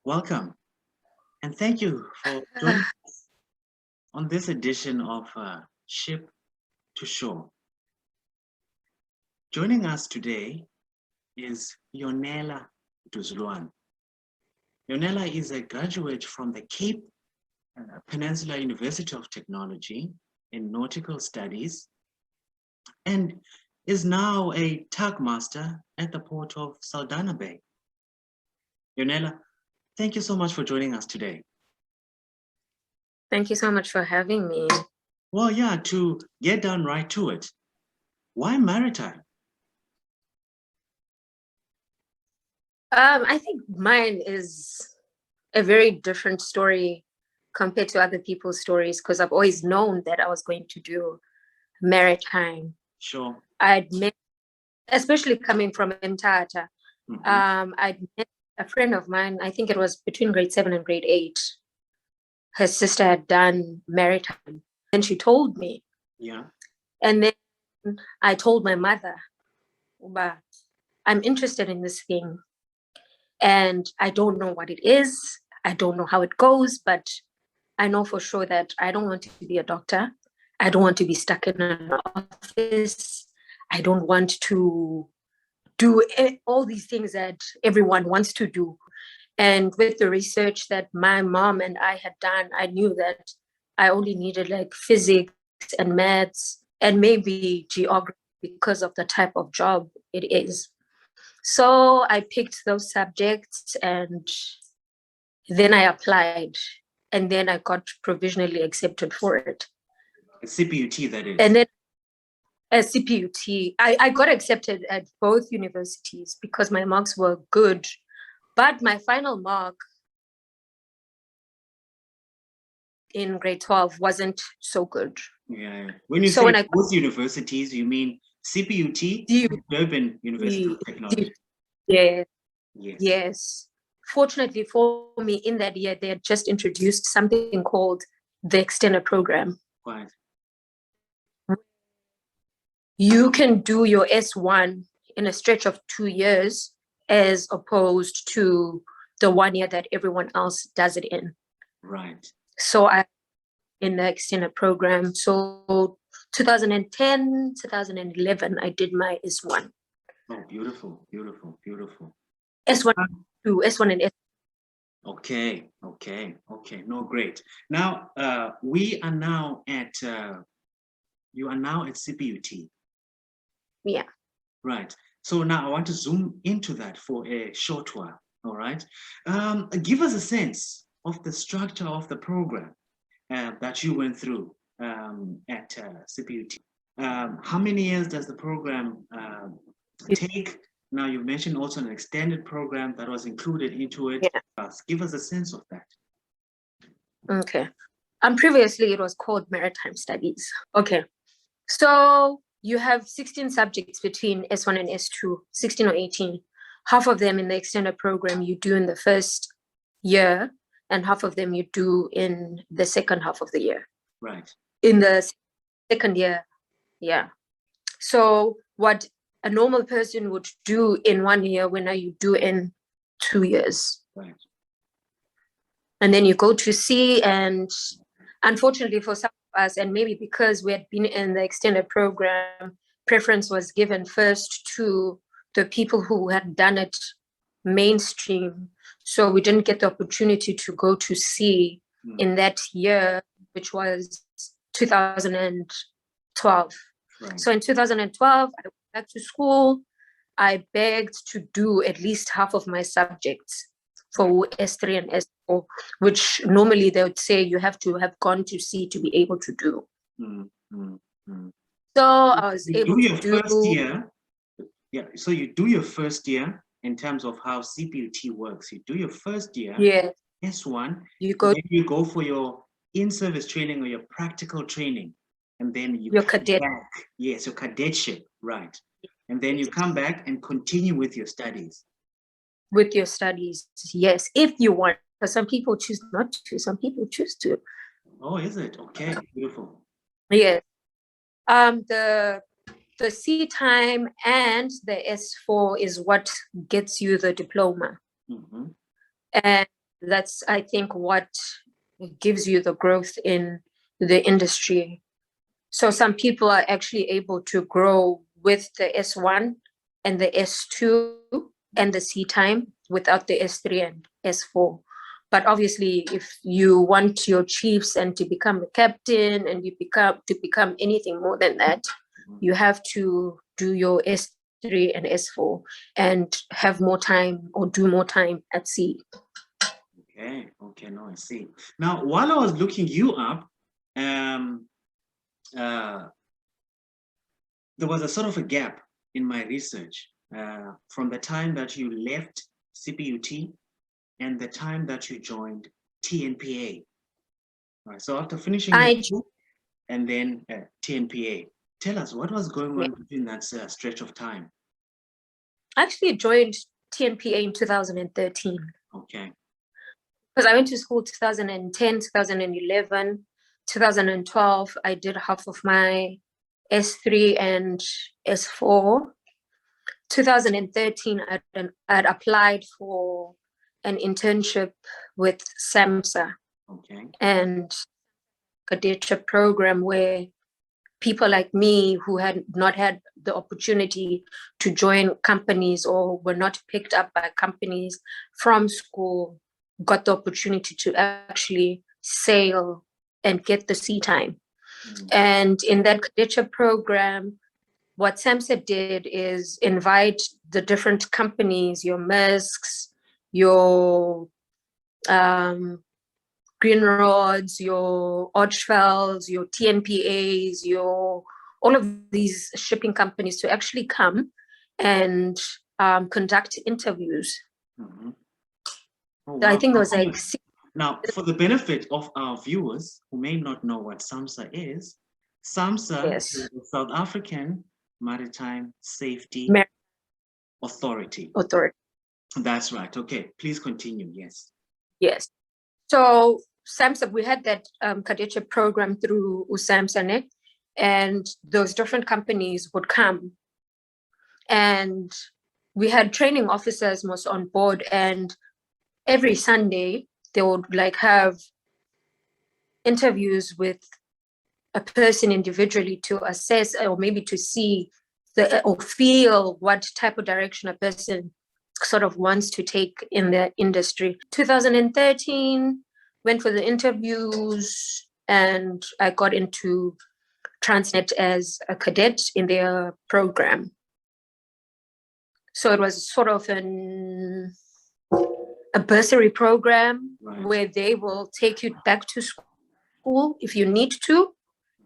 Welcome, and thank you for joining us on this edition of Ship to Shore. Joining us today is Yonela Mduzulwana. Yonela is a graduate from the Cape Peninsula University of Technology in Nautical Studies and is now a tug master at the port of Saldanha Bay. Yonela, thank you so much for joining us today. Thank you so much for having me. Well, yeah, to get down right to it, why maritime? I think mine is a very different story compared to other people's stories because I've always known that I was going to do maritime. Sure. I'd met, especially coming from Mthatha, I'd met a friend of mine, I think it was between grade 7 and grade 8. Her sister had done maritime and she told me. Yeah. And then I told my mother, "Uba, I'm interested in this thing. And I don't know what it is. I don't know how it goes, but I know for sure that I don't want to be a doctor. I don't want to be stuck in an office. I don't want to do all these things that everyone wants to do." And with the research that my mom and I had done, I knew that I only needed like physics and maths and maybe geography because of the type of job it is. So I picked those subjects and then I applied and then I got provisionally accepted for it. A CPUT, that is. And then a CPUT. I got accepted at both universities because my marks were good, but my final mark in grade 12 wasn't so good. Yeah. When you say both universities, you mean CPUT, Durban University of Technology? Yes. Yes. Yes. Fortunately for me, in that year, they had just introduced something called the extended program. Right. You can do your S1 in a stretch of 2 years as opposed to the 1 year that everyone else does it in. Right. So I in the extended program. So 2010, 2011, I did my S1. Oh, beautiful, beautiful, beautiful. S1 to S1 and S. Okay. No, great. Now we are now at you are now at CPUT. Yeah. Right. So now I want to zoom into that for a short while. All right. Give us a sense of the structure of the program that you went through at CPUT. How many years does the program take? Now you mentioned also an extended program that was included into it. Yeah. Give us a sense of that. Okay. Previously it was called Maritime Studies. Okay. So you have 16 subjects between S1 and S2, 16 or 18. Half of them in the extended program you do in the first year, and half of them you do in the second half of the year. Right. In the second year, yeah. So what a normal person would do in 1 year, when you do in 2 years. Right. And then you go to sea, and unfortunately for some of us, and maybe because we had been in the extended program, preference was given first to the people who had done it mainstream. So we didn't get the opportunity to go to sea in that year, which was 2012. Right. So in 2012, I went back to school. I begged to do at least half of my subjects for S3 and S4, which normally they would say you have to have gone to sea to be able to do. So I was able to do first year. Yeah, so you do your first year in terms of how CPUT works. You do your first year, yeah. S1, you go for your in-service training or your practical training, and then you your come cadet. back. Yes, your cadetship, right. And then you come back and continue with your studies. With your studies, yes, if you want. But some people choose not to. Some people choose to. Oh, is it? Okay, beautiful. Yes. The C time and the S4 is what gets you the diploma. And that's, I think, what gives you the growth in the industry. So some people are actually able to grow with the S1 and the S2 and the C time without the S3 and S4. But obviously, if you want your chiefs and to become a captain and you become anything more than that, you have to do your S3 and S4 and have more time or do more time at sea. Okay, no, I see. Now, while I was looking you up, there was a sort of a gap in my research from the time that you left CPUT and the time that you joined TNPA. All right, so after finishing and then TNPA, tell us what was going on between that stretch of time. I actually joined TNPA in 2013. Okay. Because I went to school 2010, 2011, 2012. I did half of my S3 and S4. 2013, I'd applied for an internship with SAMHSA. Okay. And cadetship program where people like me who had not had the opportunity to join companies or were not picked up by companies from school got the opportunity to actually sail and get the sea time. And in that cadetship program, what SAMHSA did is invite the different companies, your Maersks, your Green Rods, your Odgefelds, your TNPAs, all of these shipping companies to actually come and conduct interviews. Mm-hmm. Oh, wow. I think there was like now, for the benefit of our viewers who may not know what SAMHSA is is the South African Maritime Safety Authority. That's right. Okay, please continue. Yes. Yes. So SAMHSA, we had that cadetship program through USAMHSA, and those different companies would come, and we had training officers most on board, and every Sunday they would like have interviews with a person individually to assess or maybe to see or feel what type of direction a person sort of wants to take in the industry. 2013, went for the interviews, and I got into Transnet as a cadet in their program. So it was sort of a bursary program where they will take you back to school if you need to,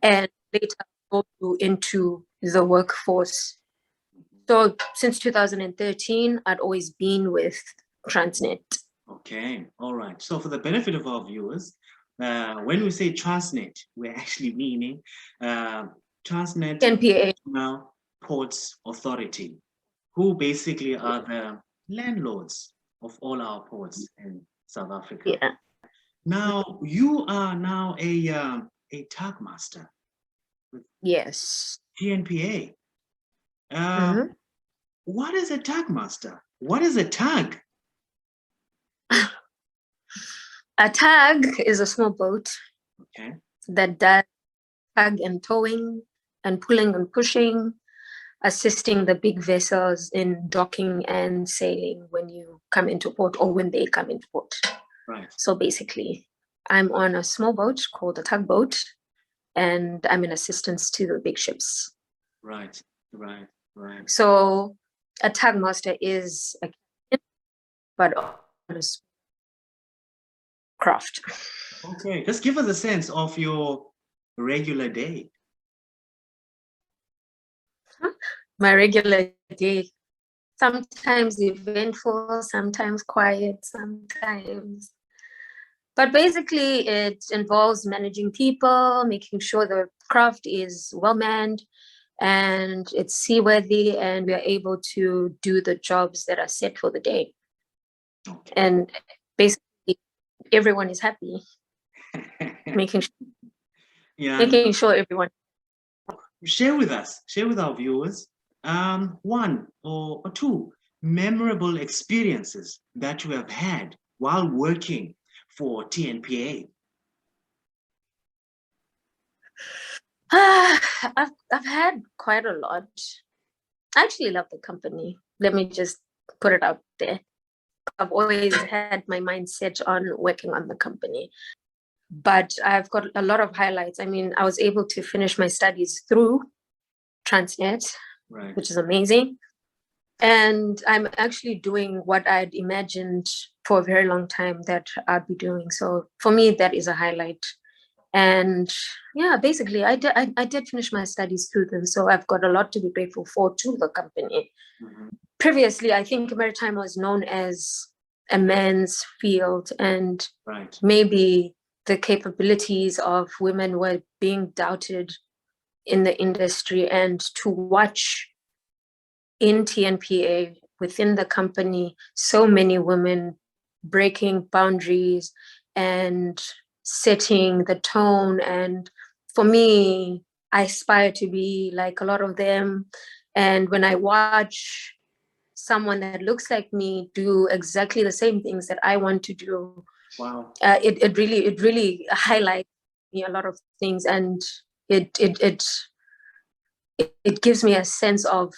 and later go into the workforce. So since 2013, I'd always been with Transnet. Okay, all right. So for the benefit of our viewers, when we say Transnet, we're actually meaning Transnet National Ports Authority, who basically are the landlords of all our ports in South Africa. Yeah. Now, you are now a tug master. Yes. TNPA. What is a tug master? What is a tug? A tug is a small boat that does tug and towing and pulling and pushing, assisting the big vessels in docking and sailing when you come into port or when they come into port. Right. So basically, I'm on a small boat called a tugboat, and I'm in assistance to the big ships. Right. So a tug master is a captain, but on a craft. Okay, just give us a sense of your regular day. My regular day, sometimes eventful, sometimes quiet, sometimes. But basically, it involves managing people, making sure the craft is well manned and it's seaworthy, and we are able to do the jobs that are set for the day. Okay. And basically, everyone is happy. making sure everyone. Share with our viewers, one or two memorable experiences that you have had while working for TNPA? I've had quite a lot. I actually love the company. Let me just put it out there. I've always had my mind set on working on the company. But I've got a lot of highlights. I mean, I was able to finish my studies through Transnet, Right. which is amazing. And I'm actually doing what I'd imagined for a very long time that I'd be doing. So for me, that is a highlight. And yeah, basically, I did finish my studies through them. So I've got a lot to be grateful for to the company. Mm-hmm. Previously, I think maritime was known as a man's field, and Right. maybe the capabilities of women were being doubted in the industry. And to watch in TNPA, within the company, so many women breaking boundaries and setting the tone. And for me, I aspire to be like a lot of them. And when I watch someone that looks like me do exactly the same things that I want to do, Wow. It really highlights me a lot of things, and it gives me a sense of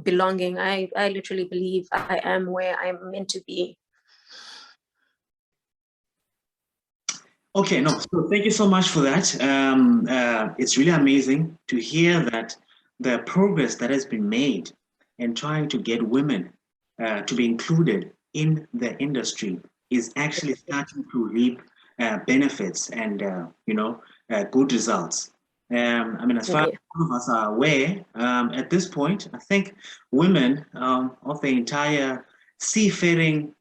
belonging. I literally believe I am where I'm meant to be. Okay, no, so thank you so much for that. It's really amazing to hear that the progress that has been made in trying to get women to be included in the industry is actually starting to reap benefits and, good results. I mean, as far as all of us are aware, at this point, I think women of the entire seafaring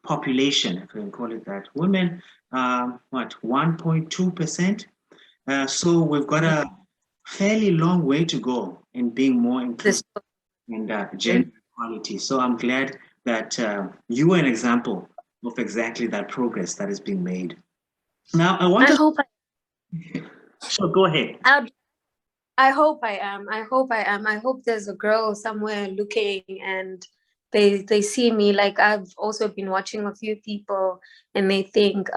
population, if we can call it that, women, 1.2%. So we've got a fairly long way to go in being more inclusive in gender equality. So I'm glad that you were an example of exactly that progress that is being made. Now, Sure, go ahead. I hope I am. I hope I am. I hope there's a girl somewhere looking and they see me. Like, I've also been watching a few people and they think,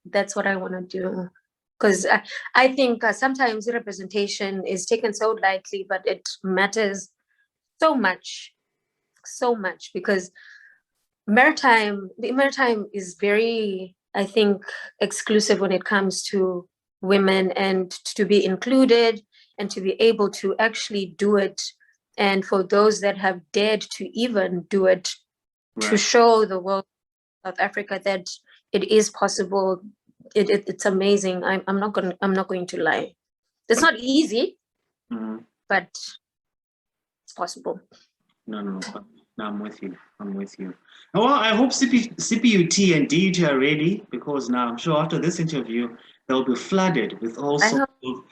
that's what I want to do. Because I think sometimes representation is taken so lightly, but it matters so much, because maritime is very, I think, exclusive when it comes to women, and to be included and to be able to actually do it. And for those that have dared to even do it, to show the world, South Africa, that it is possible. It's amazing. I'm not going to lie. It's not easy, but it's possible. No, I'm with you. Well, I hope CPUT and DUT are ready, because now I'm sure after this interview, they'll be flooded with all sorts of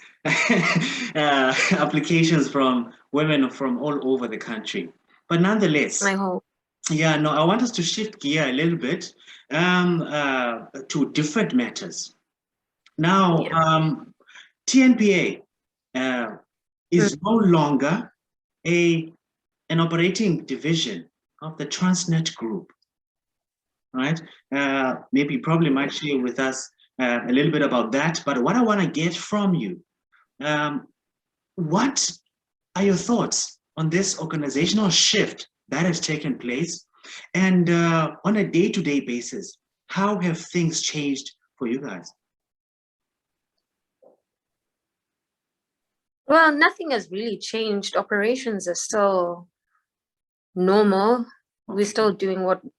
applications from women from all over the country. But nonetheless, I hope. Yeah, no, I want us to shift gear a little bit to different matters. Now, TNPA is no longer an operating division of the Transnet Group, right? Maybe probably might share with us a little bit about that. But what I want to get from you, what are your thoughts on this organizational shift that has taken place? And on a day-to-day basis, how have things changed for you guys? Well, nothing has really changed. Operations are still normal. We're still doing what we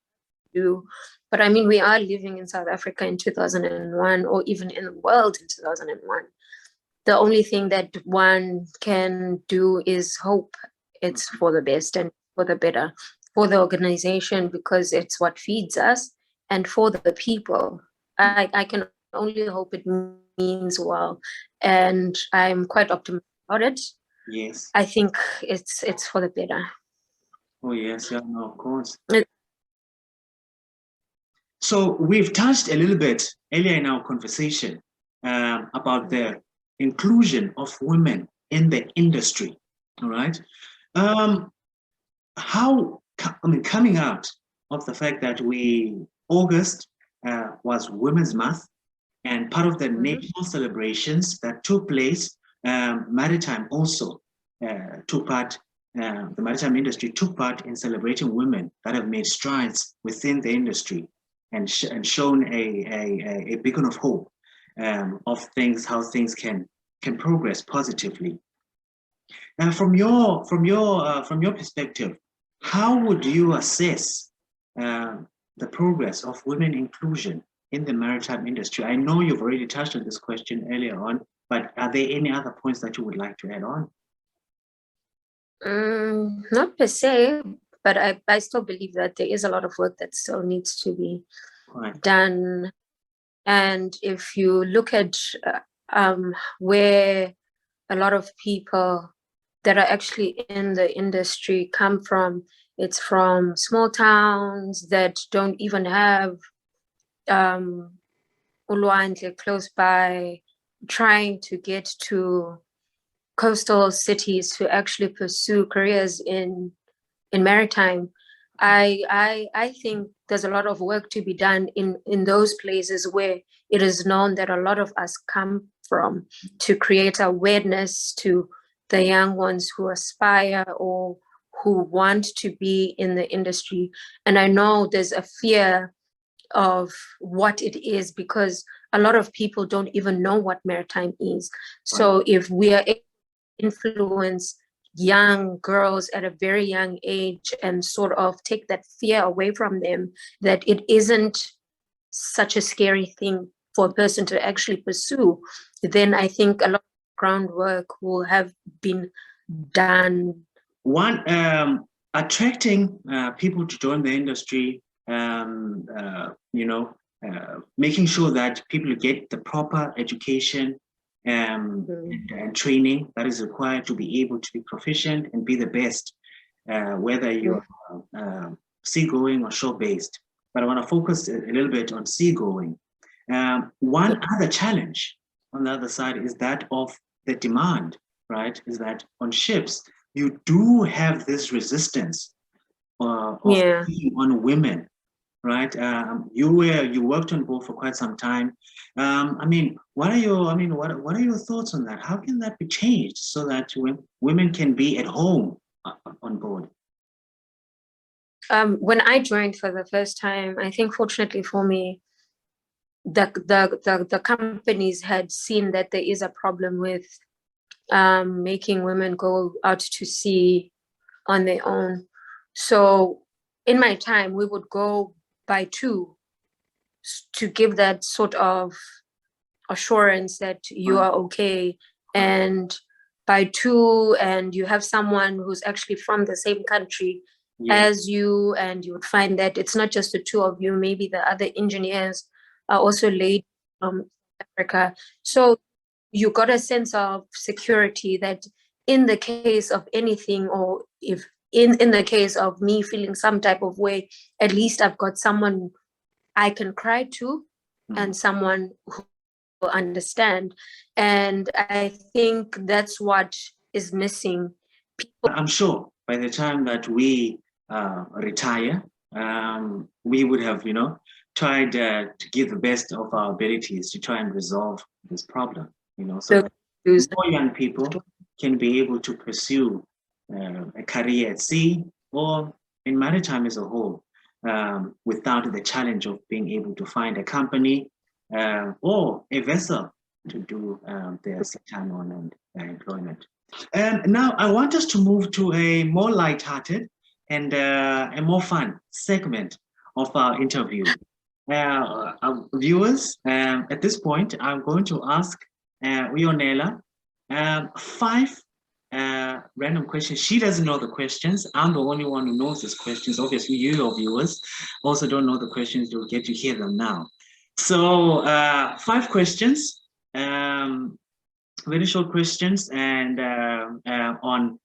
do. But I mean, we are living in South Africa in 2001, or even in the world in 2001. The only thing that one can do is hope it's for the best and for the better, for the organization, because it's what feeds us, and for the people. I can only hope it means well. And I'm quite optimistic about it. Yes. I think it's for the better. Oh, yes, yeah, no, of course. So we've touched a little bit earlier in our conversation about the inclusion of women in the industry, all right? Coming out of the fact that August was Women's Month, and part of the national celebrations that took place, Maritime also took part, the maritime industry took part in celebrating women that have made strides within the industry and shown a beacon of hope of things, how things can progress positively. Now, from your perspective, how would you assess the progress of women inclusion in the maritime industry? I know you've already touched on this question earlier on, but are there any other points that you would like to add on? Not per se, but I still believe that there is a lot of work that still needs to be done. And if you look at where a lot of people that are actually in the industry come from, it's from small towns that don't even have ulwandle close by, trying to get to coastal cities to actually pursue careers in maritime. I think there's a lot of work to be done in those places where it is known that a lot of us come from, to create awareness to the young ones who aspire or who want to be in the industry. And I know there's a fear of what it is, because a lot of people don't even know what maritime is. So if we are able to influence young girls at a very young age and sort of take that fear away from them, that it isn't such a scary thing for a person to actually pursue, then I think a lot of groundwork will have been done. One, attracting people to join the industry, making sure that people get the proper education and training that is required to be able to be proficient and be the best, whether you're seagoing or shore-based. But I want to focus a little bit on seagoing. One other challenge on the other side is that of the demand, right? Is that on ships, you do have this resistance of on women, right? You worked on board for quite some time. What are your thoughts on that? How can that be changed so that women can be at home on board? When I joined for the first time, I think fortunately for me, the companies had seen that there is a problem with making women go out to sea on their own. So in my time, we would go by two to give that sort of assurance that you are okay, and by two, and you have someone who's actually from the same country as you, and you would find that it's not just the two of you, maybe the other engineers are also ladies from Africa. So you got a sense of security that in the case of anything, or if in the case of me feeling some type of way, at least I've got someone I can cry to and someone who will understand. And I think that's what is missing. I'm sure by the time that we retire, we would have, tried to give the best of our abilities to try and resolve this problem, so that more young people can be able to pursue a career at sea or in maritime as a whole, without the challenge of being able to find a company or a vessel to do their time on and employment. Now I want us to move to a more lighthearted and a more fun segment of our interview. Our viewers, at this point, I'm going to ask Yonela 5 random questions. She doesn't know the questions. I'm the only one who knows these questions. Obviously, you, your viewers, also don't know the questions. You'll get to hear them now. So 5 questions, very short questions, and on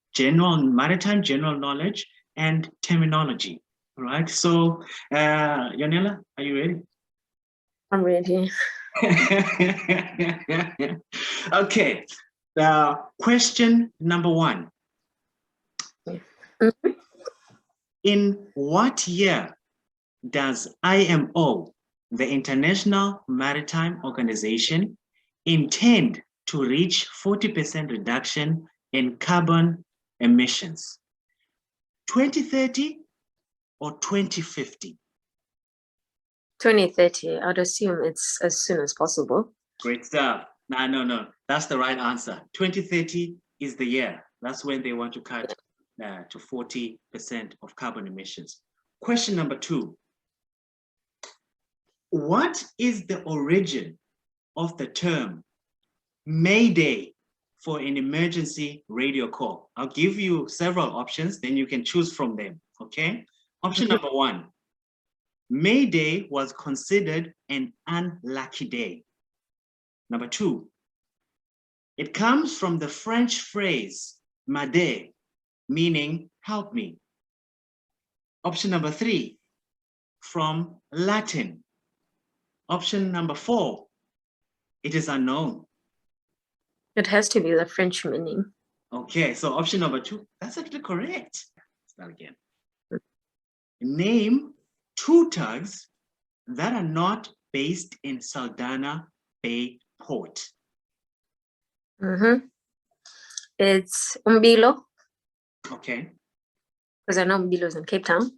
maritime general knowledge and terminology. All right. So, Yonela, are you ready? I'm ready. Okay. Question number 1. In what year does IMO, the International Maritime Organization, intend to reach 40% reduction in carbon emissions? 2030 or 2050? 2030. I'd assume it's as soon as possible. Great stuff. No. That's the right answer. 2030 is the year. That's when they want to cut to 40% of carbon emissions. Question number 2. What is the origin of the term Mayday for an emergency radio call? I'll give you several options, then you can choose from them, okay? Option number 1, Mayday was considered an unlucky day. Number 2, it comes from the French phrase m'aider, meaning help me. Option number 3, from Latin. Option number 4, it is unknown. It has to be the French meaning. Okay, so option number 2, that's actually correct. Start again. Name 2 tugs that are not based in Saldanha Bay Port. It's Umbilo, Okay. because I know Umbilo is in Cape Town,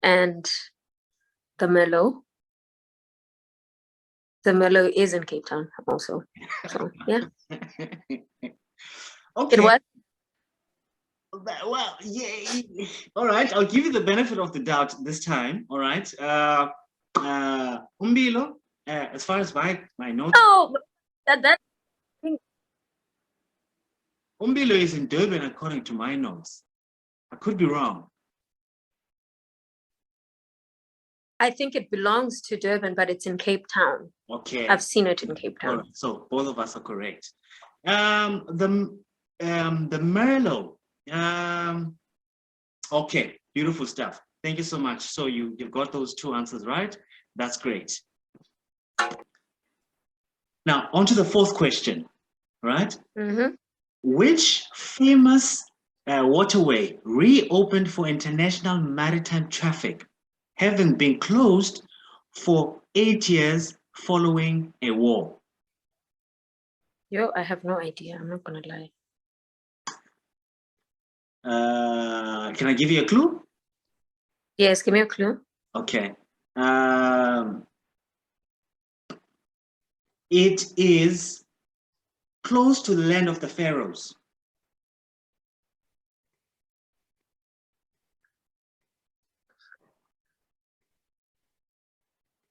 and the Merlot. The Merlot is in Cape Town also. So yeah. Okay. It was. Well, yeah. All right, I'll give you the benefit of the doubt this time. All right. Umbilo, as far as my notes. Oh, that. Umbilo is in Durban according to my notes. I could be wrong. I think it belongs to Durban, but it's in Cape Town. Okay. I've seen it in Cape Town. All right, so both of us are correct. The Merlot. Okay, beautiful stuff. Thank you so much. So you've got those 2 answers right. That's great. Now on to the 4th question, right? Which famous waterway reopened for international maritime traffic, having been closed for 8 years following a war? I have no idea. I'm not gonna lie. Can I give you a clue? Yes, give me a clue. Okay. It is close to the land of the pharaohs.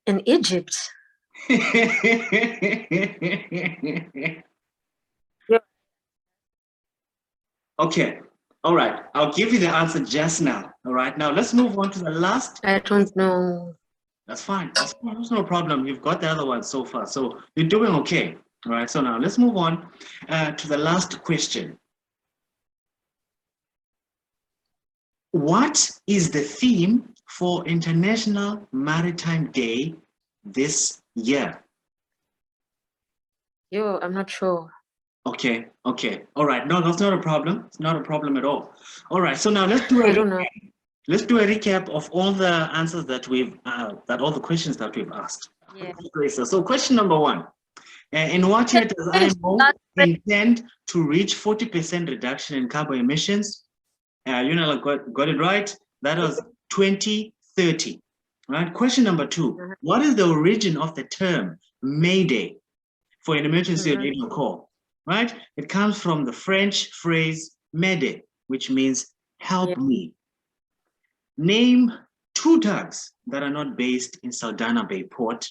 In Egypt. Okay. All right. I'll give you the answer just now. All right. Now let's move on to the last. I don't know. That's fine. That's no problem. You've got the other one so far. So you're doing okay. All right. So now let's move on to the last question. What is the theme for International Maritime Day this year? I'm not sure. Okay. All right. No, that's not a problem. It's not a problem at all. All right. So now let's do I don't know. Let's do a recap of all the answers that all the questions that we've asked. Yeah. Okay, so question number 1. In what year does IMO intend to reach 40% reduction in carbon emissions? Yonela got it right. That was 2030. Right. Question number 2. What is the origin of the term Mayday for an emergency radio call? Right. It comes from the French phrase m'aider, which means help me. Name 2 tugs that are not based in Saldanha Bay Port.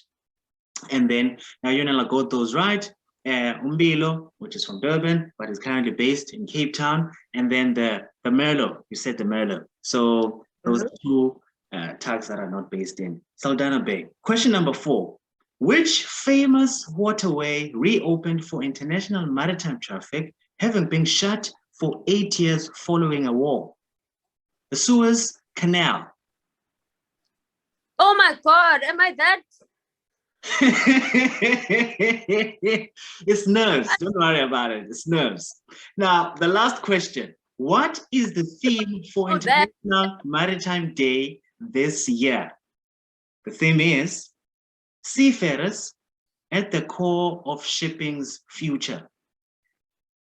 And then Yonela got those right. Umbilo, which is from Durban, but is currently based in Cape Town. And then the Merlot, you said the Merlot. So those are 2 tugs that are not based in Saldanha Bay. Question number 4. Which famous waterway reopened for international maritime traffic, having been shut for 8 years following a war? The Suez Canal. Oh my God, am I that? It's nerves. Don't worry about it. It's nerves. Now, the last question. What is the theme for International Maritime Day this year? The theme is Seafarers at the Core of Shipping's Future.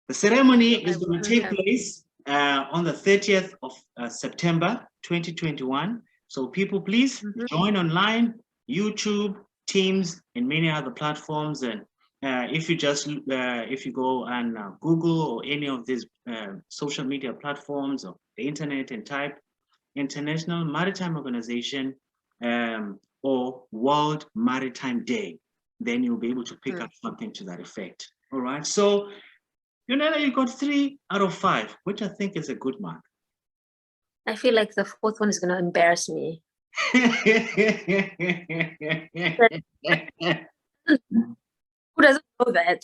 The ceremony is going to take place on the 30th of September 2021. So people, please join online, YouTube, Teams, and many other platforms. And if you go on Google or any of these social media platforms or the internet and type International Maritime Organization or World Maritime Day, then you'll be able to pick up something to that effect. All right. So, Yonela, you got 3 out of 5, which I think is a good mark. I feel like the 4th one is going to embarrass me. Who doesn't know that?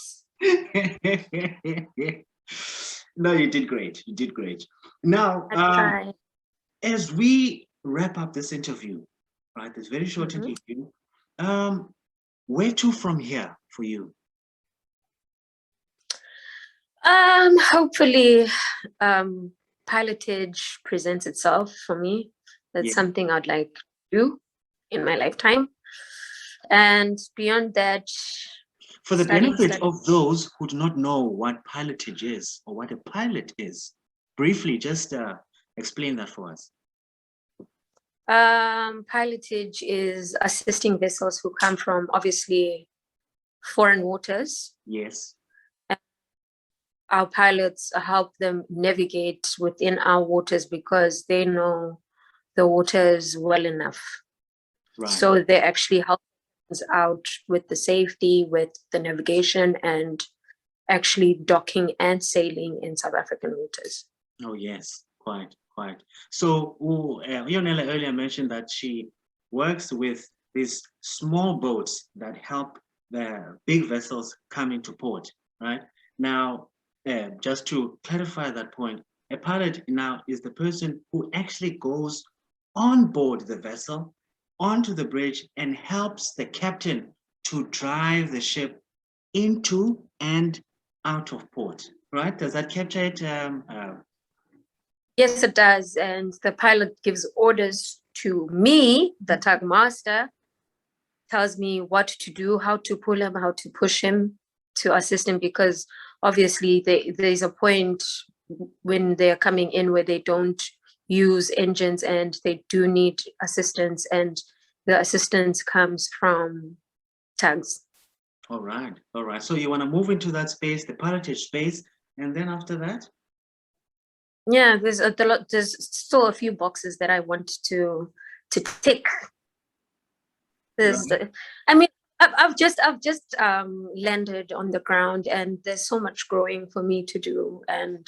No, you did great. You did great. Now, as we wrap up this interview, right, this very short interview, where to from here for you? Hopefully, pilotage presents itself for me. That's something I'd like to do in my lifetime. And beyond that, for the benefit of those who do not know what pilotage is or what a pilot is, briefly, just explain that for us. Pilotage is assisting vessels who come from obviously foreign waters. Yes. Our pilots help them navigate within our waters because they know the waters well enough. Right. So they actually help us out with the safety, with the navigation, and actually docking and sailing in South African waters. Oh, yes, quite. So Yonela earlier mentioned that she works with these small boats that help the big vessels come into port, right? Now, just to clarify that point, a pilot now is the person who actually goes on board the vessel, onto the bridge, and helps the captain to drive the ship into and out of port, right? Does that capture it? Yes, it does. And the pilot gives orders to me, the tug master, tells me what to do, how to pull him, how to push him, to assist him, because obviously there's a point when they're coming in where they don't use engines and they do need assistance, and the assistance comes from tugs. All right. So you want to move into that space, the pilotage space, and then after that? Yeah, there's still a few boxes that I want to tick. I mean, I've just landed on the ground, and there's so much growing for me to do, and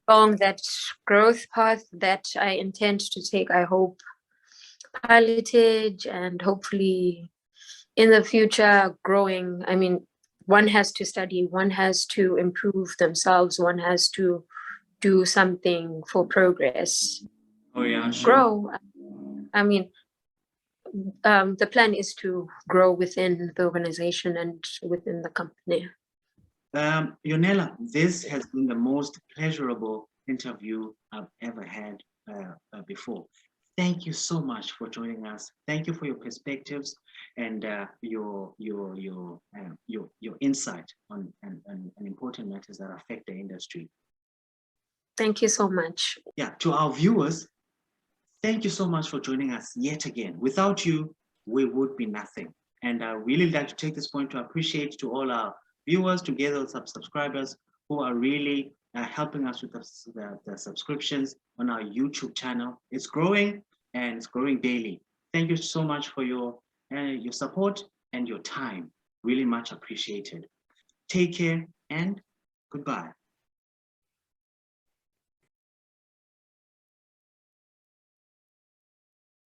along that growth path that I intend to take, I hope pilotage, and hopefully in the future growing. I mean, one has to study, one has to improve themselves, one has to do something for progress. Oh yeah, sure. Grow. I mean, the plan is to grow within the organization and within the company. Yonela, this has been the most pleasurable interview I've ever had before. Thank you so much for joining us. Thank you for your perspectives and your insight on important matters that affect the industry. Thank you so much. Yeah, to our viewers, thank you so much for joining us yet again. Without you, we would be nothing. And I really like to take this point to appreciate to all our viewers, together with subscribers who are really helping us with the subscriptions on our YouTube channel. It's growing and it's growing daily. Thank you so much for your support and your time. Really much appreciated. Take care and goodbye.